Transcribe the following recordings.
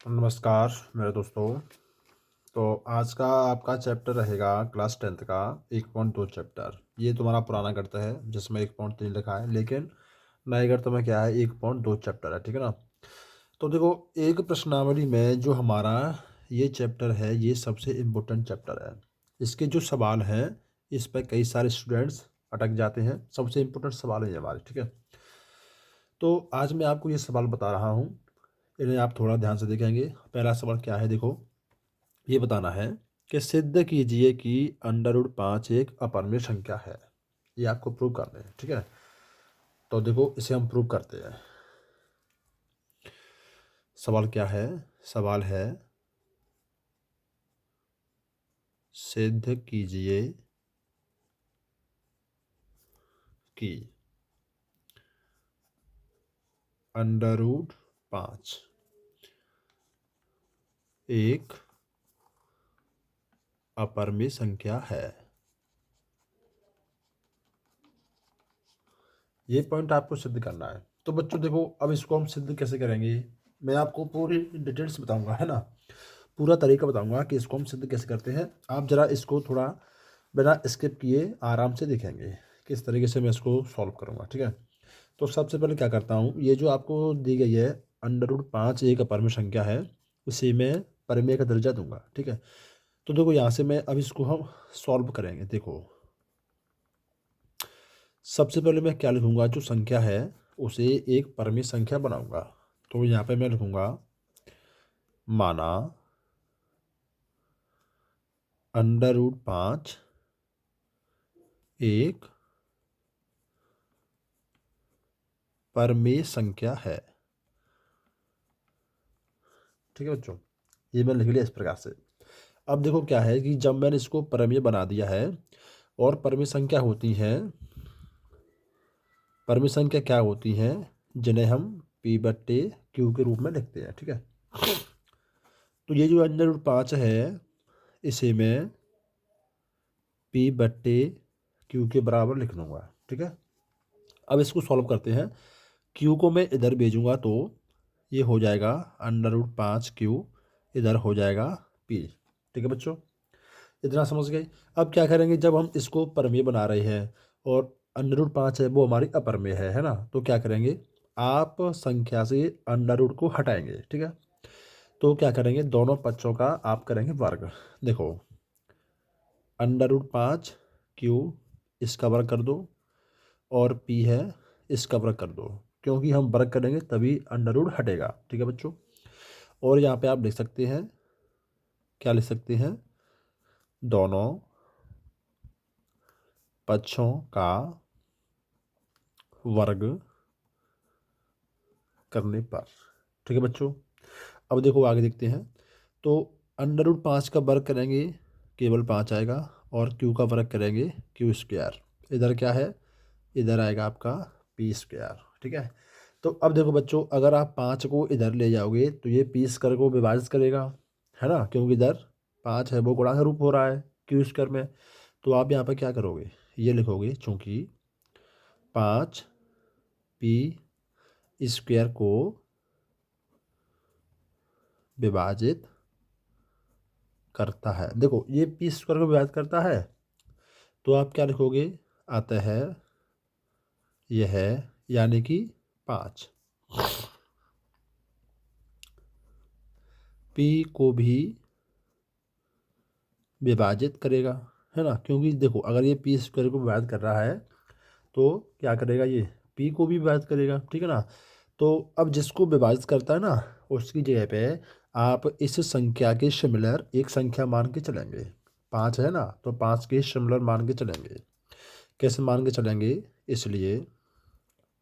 नमस्कार मेरे दोस्तों। तो आज का आपका चैप्टर रहेगा क्लास 10th का 1.2 चैप्टर। ये तुम्हारा पुराना गणित है जिसमें 1.3 लिखा है, लेकिन नए गणित में क्या है 1.2 चैप्टर है, ठीक है ना। तो देखो, एक प्रश्नावली में जो हमारा ये चैप्टर है ये सबसे इम्पोर्टेंट चैप्टर है। इसके जो सवाल हैं इस पर कई सारे स्टूडेंट्स अटक जाते हैं। सबसे इम्पोर्टेंट सवाल है ये हमारे, ठीक है। तो आज मैं आपको ये सवाल बता रहा हूँ, इन्हें आप थोड़ा ध्यान से देखेंगे। पहला सवाल क्या है, देखो, ये बताना है कि सिद्ध कीजिए कि √5 एक अपरिमेय संख्या है। ये आपको प्रूव करना है, ठीक है। तो देखो, इसे हम प्रूव करते हैं। सवाल क्या है? सवाल है, सिद्ध कीजिए कि √5 एक अपरिमेय संख्या है। ये पॉइंट आपको सिद्ध करना है। तो बच्चों देखो, अब इसको हम सिद्ध कैसे करेंगे, मैं आपको पूरी डिटेल्स बताऊंगा, है ना। पूरा तरीका बताऊंगा कि इसको हम सिद्ध कैसे करते हैं। आप ज़रा इसको थोड़ा बिना स्किप किए आराम से देखेंगे किस तरीके से मैं इसको सॉल्व करूंगा, ठीक है। तो सबसे पहले क्या करता हूँ, ये जो आपको दी गई है √5 एक अपरिमेय संख्या है, उसी में परिमेय का दर्जा दूंगा, ठीक है। तो देखो, यहाँ से मैं अब इसको हम सॉल्व करेंगे। देखो, सबसे पहले मैं क्या लिखूंगा, जो संख्या है उसे एक परिमेय संख्या बनाऊंगा। तो यहाँ पे मैं लिखूंगा, माना √5 एक परिमेय संख्या है, ठीक है बच्चों। ये मैंने लिख लिया इस प्रकार से। अब देखो क्या है कि जब मैंने इसको परिमेय बना दिया है, और परिमेय संख्या होती हैं, परिमेय संख्या क्या होती हैं, जिन्हें हम P/Q के रूप में लिखते हैं, ठीक है। तो ये जो √5 है इसे मैं P/Q के बराबर लिख लूँगा, ठीक है। अब इसको सॉल्व करते हैं। Q को मैं इधर भेजूंगा तो ये हो जाएगा √5Q, इधर हो जाएगा P, ठीक है बच्चों। इतना समझ गए। अब क्या करेंगे, जब हम इसको परमेय बना रहे हैं और √5 है वो हमारी अपरमेय है ना, तो क्या करेंगे, आप संख्या से अंडर को हटाएंगे, ठीक है। तो क्या करेंगे, दोनों पक्षों का आप करेंगे वर्ग। देखो, √5Q इसका वर्ग कर दो, और P है इसका वर्ग कर दो, क्योंकि हम वर्ग करेंगे तभी अंडर हटेगा, ठीक है बच्चों। और यहाँ पे आप लिख सकते हैं, क्या लिख सकते हैं, दोनों पक्षों का वर्ग करने पर, ठीक है बच्चों। अब देखो आगे देखते हैं। तो √5 का वर्ग करेंगे केवल 5 आएगा, और Q का वर्ग करेंगे Q²। इधर क्या है, इधर आएगा आपका P², ठीक है। तो अब देखो बच्चों, अगर आप 5 को इधर ले जाओगे तो ये P² को विभाजित करेगा, है ना, क्योंकि इधर 5 है वो गुणा का रूप हो रहा है Q² में। तो आप यहाँ पर क्या करोगे, ये लिखोगे, चूंकि 5P² को विभाजित करता है। देखो, ये P² को विभाजित करता है, तो आप क्या लिखोगे, आता है यह है, यानी कि 5। P को भी विभाजित करेगा, है ना, क्योंकि देखो अगर ये P² को विभाजित कर रहा है तो क्या करेगा, ये P को भी विभाजित करेगा, ठीक है ना। तो अब जिसको विभाजित करता है ना, उसकी जगह पे आप इस संख्या के सिमिलर एक संख्या मान के चलेंगे। 5 है ना, तो 5 के सिमिलर मान के चलेंगे। कैसे मान के चलेंगे, इसलिए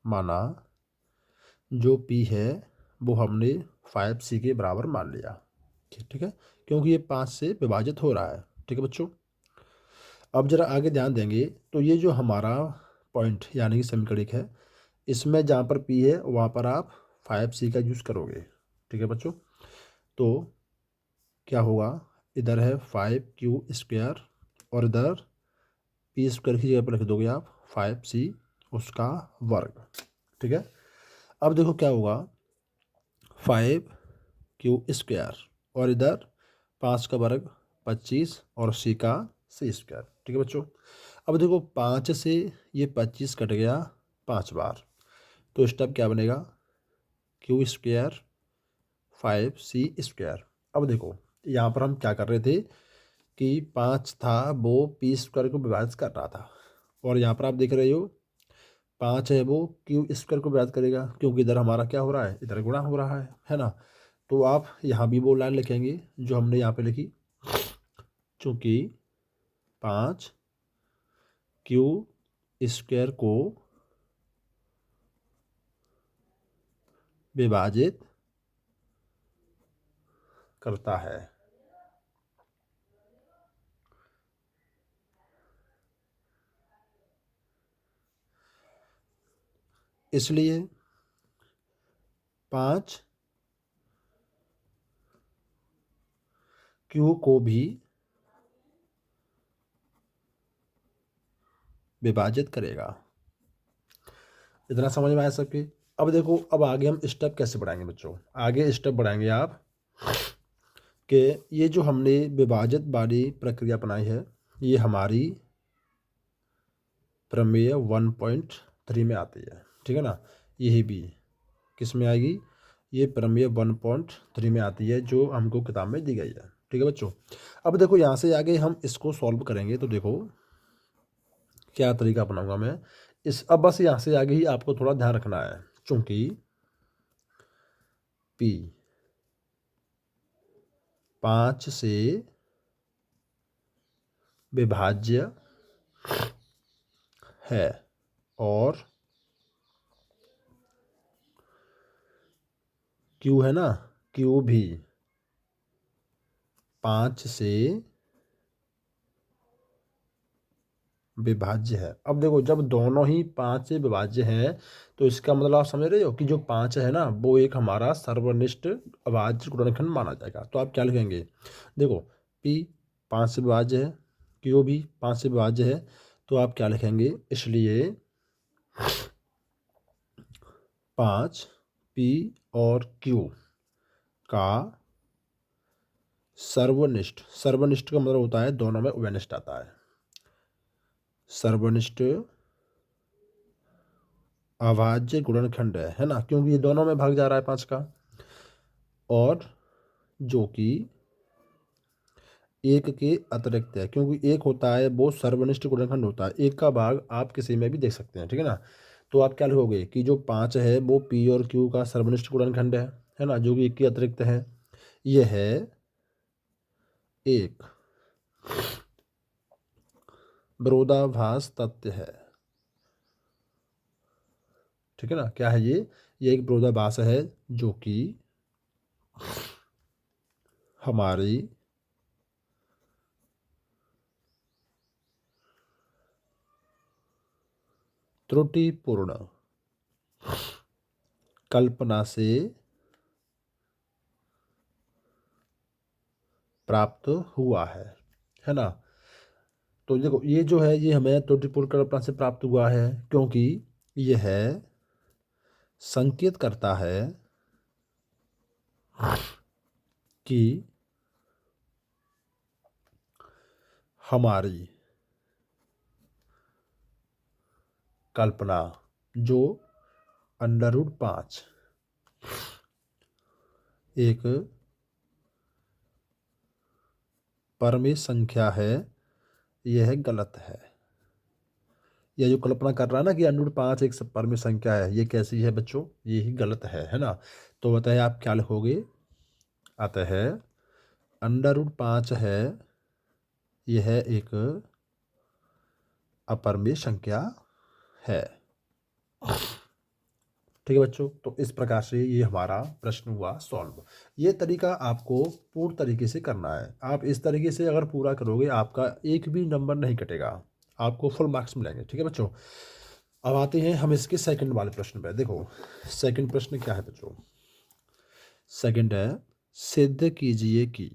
माना जो P है वो हमने 5C के बराबर मान लिया, ठीक है, क्योंकि ये 5 से विभाजित हो रहा है, ठीक है बच्चों। अब जरा आगे ध्यान देंगे, तो ये जो हमारा पॉइंट यानी कि समीकरण है, इसमें जहाँ पर P है वहाँ पर आप 5C का यूज़ करोगे, ठीक है बच्चों। तो क्या होगा, इधर है 5Q², और इधर P² की जगह पर लिख दोगे आप 5C उसका वर्ग, ठीक है। अब देखो क्या होगा, क्यू स्क्वायर, और इधर 5 का वर्ग 25 और सी का सी स्क्वायर। ठीक है बच्चों। अब देखो 5 से ये 25 कट गया 5 बार, तो स्टेप क्या बनेगा, क्यू स्क्वायर 5c स्क्वायर। अब देखो यहाँ पर हम क्या कर रहे थे कि 5 था वो पी स्क्वायर को विभाजित कर रहा था, और यहाँ पर आप देख रहे हो 5 है वो क्यू स्क्वायर को विभाजित करेगा, क्योंकि इधर हमारा क्या हो रहा है, इधर गुणा हो रहा है ना। तो आप यहाँ भी वो लाइन लिखेंगे जो हमने यहाँ पे लिखी, चूँकि 5 क्यू स्क्वायर को विभाजित करता है, इसलिए 5 क्यू को भी विभाजित करेगा। इतना समझ में आया सबके। अब देखो अब आगे हम स्टेप कैसे बढ़ाएंगे बच्चों, आगे स्टेप बढ़ाएंगे आप कि ये जो हमने विभाजित वाली प्रक्रिया अपनाई है ये हमारी प्रमेय 1.3 में आती है। ठीक है ना, यही भी किस में आएगी, ये प्रमेय 1.3 में आती है जो हमको किताब में दी गई है। ठीक है बच्चों। अब देखो यहाँ से आगे हम इसको सॉल्व करेंगे, तो देखो क्या तरीका अपनाऊंगा मैं इस, अब बस यहाँ से आगे ही आपको थोड़ा ध्यान रखना है, चूंकि P 5 से विभाज्य है और Q है ना, Q भी 5 से विभाज्य है। अब देखो जब दोनों ही 5 से विभाज्य हैं तो इसका मतलब आप समझ रहे हो कि जो 5 है ना वो एक हमारा सर्वनिष्ठ अभाज्य गुणनखंड माना जाएगा। तो आप क्या लिखेंगे, देखो P 5 से विभाज्य है, Q भी 5 से विभाज्य है, तो आप क्या लिखेंगे, इसलिए 5 P और Q का सर्वनिष्ठ, सर्वनिष्ठ का मतलब होता है दोनों में उभयनिष्ठ आता है, सर्वनिष्ठ अभाज्य गुणनखंड है ना, क्योंकि ये दोनों में भाग जा रहा है 5 का, और जो कि एक के अतिरिक्त है, क्योंकि एक होता है वो सर्वनिष्ठ गुणनखंड होता है, एक का भाग आप किसी में भी देख सकते हैं। ठीक है ना, तो आप क्या लिखोगे कि जो 5 है वो P और Q का सर्वनिष्ठ गुणनखंड है ना, जो कि एक के अतिरिक्त है, ये है एक विरोधाभास तथ्य है। ठीक है ना, क्या है ये एक विरोधाभास है जो कि हमारी त्रुटिपूर्ण कल्पना से प्राप्त हुआ है ना। तो देखो ये जो है ये हमें त्रुटिपूर्ण कल्पना से प्राप्त हुआ है, क्योंकि यह संकेत करता है कि हमारी कल्पना जो √5 एक परमेय संख्या है, यह गलत है। यह जो कल्पना कर रहा है ना कि √5 एक परमेय संख्या है, ये कैसी है बच्चों, ये ही गलत है ना। तो बताइए आप क्या लिखोगे, आता है √5 है यह एक अपरमेय संख्या है। ठीक है बच्चों, तो इस प्रकार से ये हमारा प्रश्न हुआ सॉल्व। ये तरीका आपको पूर्ण तरीके से करना है, आप इस तरीके से अगर पूरा करोगे आपका एक भी नंबर नहीं कटेगा, आपको फुल मार्क्स मिलेंगे। ठीक है बच्चों। अब आते हैं हम इसके सेकंड वाले प्रश्न पे। देखो सेकंड प्रश्न क्या है बच्चों, सेकंड है सिद्ध कीजिए कि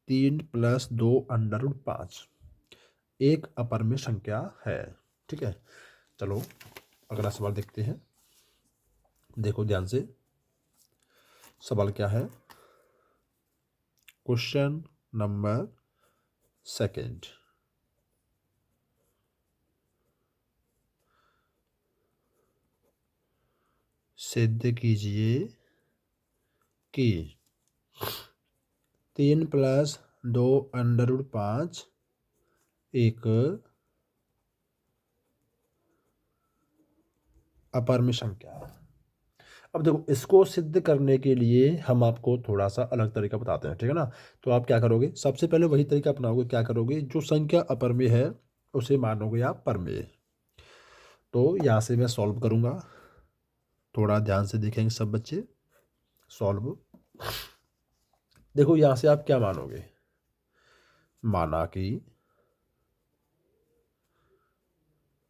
3 + 2 √5 एक अपरमेय संख्या है। ठीक है, चलो अगला सवाल देखते हैं। देखो ध्यान से, सवाल क्या है, क्वेश्चन नंबर सेकंड, सिद्ध कीजिए कि 3+2√5 एक अपरिमेय संख्या है। अब देखो, इसको सिद्ध करने के लिए हम आपको थोड़ा सा अलग तरीका बताते हैं, ठीक है ना। तो आप क्या करोगे, सबसे पहले वही तरीका अपनाओगे। क्या करोगे, जो संख्या अपरिमेय है उसे मानोगे आप परमेय। तो यहाँ से मैं सॉल्व करूँगा, थोड़ा ध्यान से देखेंगे सब बच्चे। सॉल्व, देखो यहाँ से आप क्या मानोगे, माना कि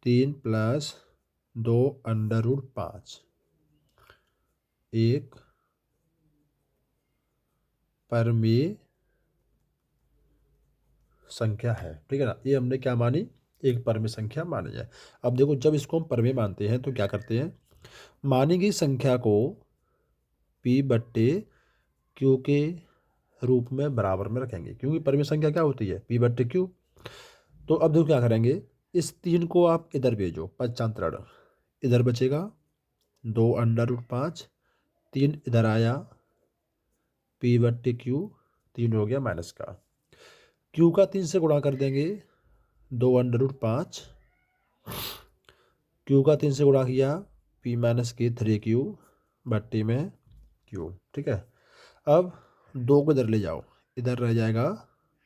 3+2√5 एक परमेय संख्या है, ठीक है ना। ये हमने क्या मानी, एक परमेय संख्या मानी है। अब देखो, जब इसको हम परमेय मानते हैं तो क्या करते हैं, मानी गई संख्या को P/Q के रूप में बराबर में रखेंगे, क्योंकि परमेय संख्या क्या होती है, P/Q। तो अब देखो क्या करेंगे, इस 3 को आप इधर भेजो, पश्चांतरण इधर बचेगा 2√5, 3 इधर आया, P/Q 3 हो गया माइनस का, Q का 3 से गुणा कर देंगे, 2√5, Q का 3 से गुणा किया, P-3Q बट्टे में Q, ठीक है। अब 2 को इधर ले जाओ, इधर रह जाएगा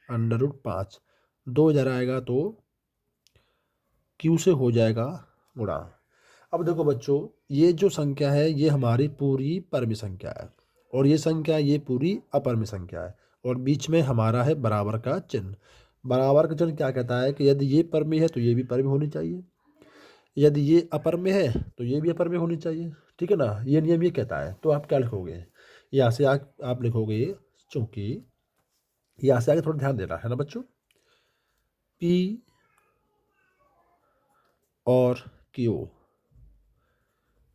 √5, 2 इधर आएगा तो Q से हो जाएगा गुणा। अब देखो बच्चों, ये जो संख्या है ये हमारी पूरी परमेय संख्या है, और ये संख्या ये पूरी अपरमेय संख्या है, और बीच में हमारा है बराबर का चिन्ह। बराबर का चिन्ह क्या कहता है कि यदि ये परमेय है तो ये भी परमेय होनी चाहिए, यदि ये अपरमेय है तो ये भी अपरमेय होनी चाहिए, ठीक है ना। ये नियम ये कहता है। तो आप क्या लिखोगे, यहाँ से आप लिखोगे, चूंकि यहाँ से आगे थोड़ा ध्यान देना है ना बच्चों, P और Q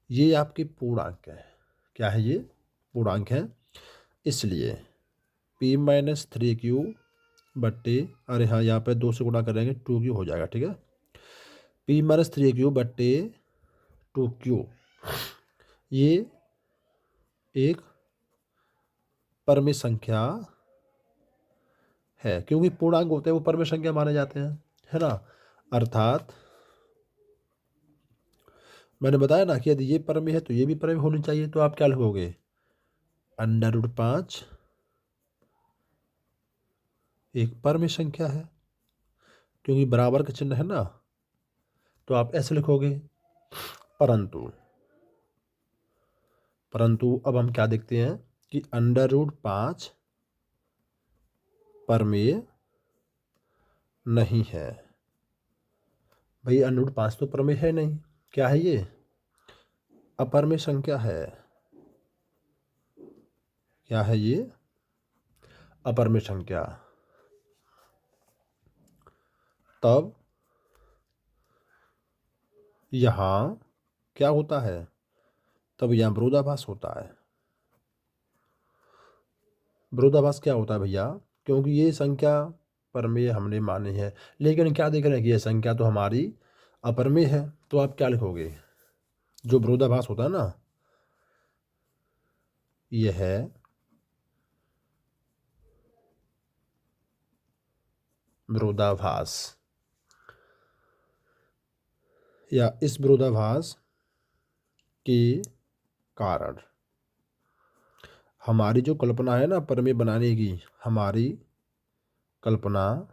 ये आपके पूर्णांक है। क्या है, ये पूर्णांक है, इसलिए P-3Q बट्टे, अरे हाँ यहाँ पे 2 से गुणा करेंगे 2Q हो जाएगा, ठीक है। P-3Q बट्टे 2Q ये एक परमेय संख्या है, क्योंकि पूर्णांक होते हैं वो परमेय संख्या माने जाते हैं, है ना। अर्थात मैंने बताया ना कि यदि ये परमेय है तो ये भी परमेय होनी चाहिए। तो आप क्या लिखोगे, √5 एक परमेय संख्या है, क्योंकि बराबर का चिन्ह है ना। तो आप ऐसे लिखोगे। परंतु अब हम क्या देखते हैं कि √5 परमेय नहीं है। भाई √5 तो परमेय है नहीं, क्या है ये, अपरमेय संख्या है। क्या है ये, अपरमेय संख्या। तब यहाँ क्या होता है, तब यहाँ विरोधाभास होता है। विरोधाभास क्या होता है भैया, क्योंकि ये संख्या परमेय हमने मानी है, लेकिन क्या देख रहे हैं कि ये संख्या तो हमारी अपरमेय है। तो आप क्या लिखोगे, जो विरोधाभास होता है ना, यह है विरोधाभास, या इस विरोधाभास के कारण हमारी जो कल्पना है ना परमेय बनाने की, हमारी कल्पना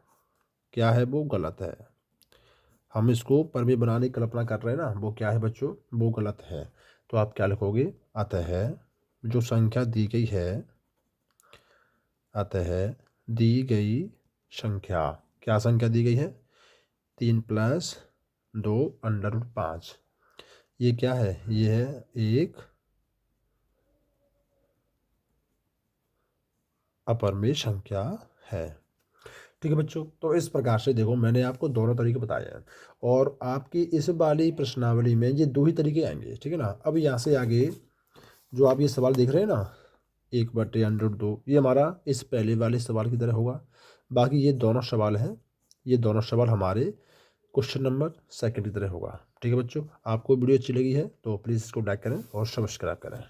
क्या है, वो गलत है। हम इसको परमेय बनाने की कल्पना कर रहे हैं ना, वो क्या है बच्चों, वो गलत है। तो आप क्या लिखोगे, अतः जो संख्या दी गई है, अतः दी गई संख्या, क्या संख्या दी गई है, 3+2√5 ये क्या है, ये है एक अपरमेय संख्या है, ठीक है बच्चों। तो इस प्रकार से देखो, मैंने आपको दोनों तरीके बताए हैं, और आपकी इस वाली प्रश्नावली में ये 2 ही तरीके आएंगे, ठीक है ना। अब यहाँ से आगे जो आप ये सवाल देख रहे हैं ना, 1/√2 ये हमारा इस पहले वाले सवाल की तरह होगा। बाकी ये दोनों सवाल हैं, ये दोनों सवाल हमारे क्वेश्चन नंबर 2 की तरह होगा। ठीक है बच्चों, आपको वीडियो अच्छी लगी है तो प्लीज़ इसको लाइक करें और सब्सक्राइब करें।